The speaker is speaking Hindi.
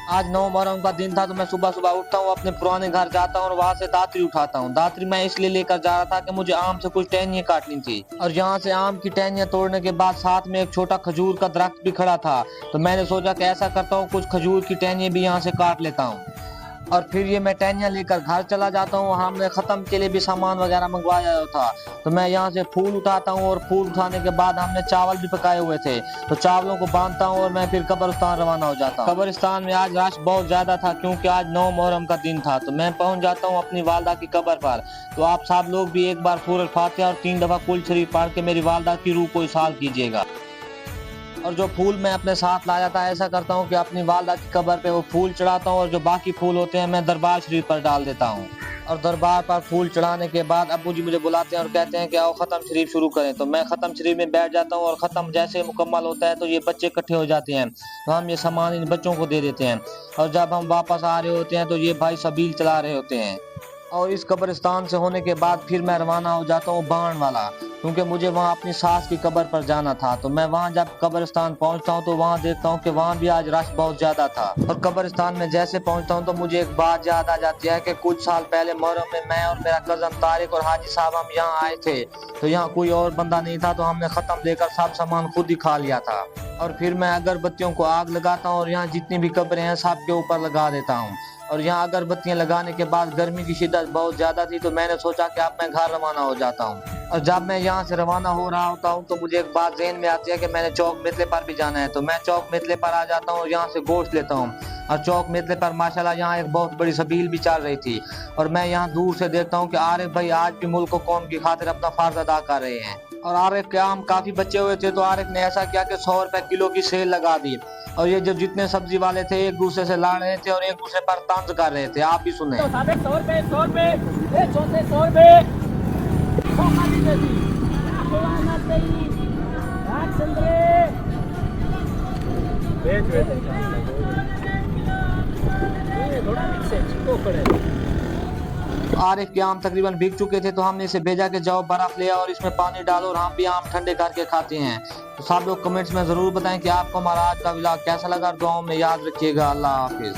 आज 9 मुहर्रम का दिन था तो मैं सुबह सुबह उठता हूँ, अपने पुराने घर जाता हूँ और वहाँ से दातरी उठाता हूँ। दातरी मैं इसलिए लेकर जा रहा था कि मुझे आम से कुछ टहनियाँ काटनी थी, और यहाँ से आम की टहनियाँ तोड़ने के बाद साथ में एक छोटा खजूर का दरख्त भी खड़ा था। तो मैंने सोचा कि ऐसा करता हूँ, कुछ खजूर की टहनियाँ भी यहाँ से काट लेता हूँ और फिर ये मैं टहनियाँ लेकर घर चला जाता हूँ। हमने खत्म के लिए भी सामान वगैरह मंगवाया था। तो मैं यहाँ से फूल उठाता हूँ और फूल उठाने के बाद हमने चावल भी पकाए हुए थे, तो चावलों को बांधता हूँ और मैं फिर कब्रिस्तान रवाना हो जाता हूँ। कब्रिस्तान में आज रश बहुत ज्यादा था क्योंकि आज 9 मुहर्रम का दिन था। तो मैं पहुंच जाता हूँ अपनी वालदा की कब्र पर। तो आप सब लोग भी एक बार सूरह फातिहा और 3 दफा कुल शरीफ पढ़ के मेरी वालदा की रूह को इसाल कीजिएगा। और जो फूल मैं अपने साथ लाया था, ऐसा करता हूँ कि अपनी वालदा की कब्र पे वो फूल चढ़ाता हूँ और जो बाकी फूल होते हैं मैं दरबार शरीफ पर डाल देता हूँ। और दरबार पर फूल चढ़ाने के बाद अब्बू जी मुझे बुलाते हैं और कहते हैं कि आओ खत्म शरीफ शुरू करें। तो मैं खत्म शरीफ में बैठ जाता हूँ और खत्म जैसे मुकम्मल होता है तो ये बच्चे इकट्ठे हो जाते हैं, तो हम ये सामान इन बच्चों को दे देते हैं। और जब हम वापस आ रहे होते हैं तो ये भाई सबील चला रहे होते हैं। और इस कब्रिस्तान से होने के बाद फिर मैं रवाना हो जाता हूँ बाण वाला, क्योंकि मुझे वहाँ अपनी सास की कब्र पर जाना था। तो मैं वहाँ जब कब्रिस्तान पहुँचता हूँ तो वहाँ देखता हूँ कि वहाँ भी आज रश बहुत ज्यादा था। और कब्रिस्तान में जैसे पहुँचता हूँ तो मुझे एक बात याद आ जाती है कि कुछ साल पहले मुहर्रम में मैं और मेरा कजन तारिक और हाजी साहब हम यहाँ आए थे। तो यहाँ कोई और बंदा नहीं था, तो हमने खत्म लेकर सब सामान खुद ही खा लिया था। और फिर मैं अगरबत्तियों को आग लगाता हूँ और यहाँ जितनी भी कब्रें हैं सब के ऊपर लगा देता हूँ। और यहाँ अगरबत्तियां लगाने के बाद गर्मी की शिद्दत बहुत ज्यादा थी, तो मैंने सोचा कि अब मैं घर रवाना हो जाता हूँ। और जब मैं यहाँ से रवाना हो रहा होता हूँ तो मुझे एक बात ज़हन में आती है कि मैंने चौक मितले पर भी जाना है। तो मैं चौक मितले पर आ जाता हूँ और यहाँ से गोश्त लेता हूँ। और चौक मितले पर माशाल्लाह यहाँ एक बहुत बड़ी सबील भी चल रही थी, और मैं यहाँ दूर से देखता हूँ कि आरिफ भाई आज भी मुल्क को कौम की खातिर अपना फर्ज अदा कर रहे हैं। और आरिफ के आम काफी बचे हुए थे, तो आरिफ ने ऐसा किया कि 100 रुपए किलो की सेल लगा दी। और ये जो जितने सब्जी वाले थे एक दूसरे से लड़ रहे थे और एक दूसरे पर तंज कर रहे थे। आप भी सुने। तो 100 रुपए 100 रुपए 100 रुपए आरिफ के आम तकरीबन बिक चुके थे, तो हमने इसे भेजा कि जाओ बर्फ ले आओ और इसमें पानी डालो और हम भी आम ठंडे करके खाते हैं। तो सब लोग कमेंट्स में जरूर बताएं कि आपको हमारा आज का व्लॉग कैसा लगा। दुआओं में याद रखिएगा। अल्लाह हाफिज।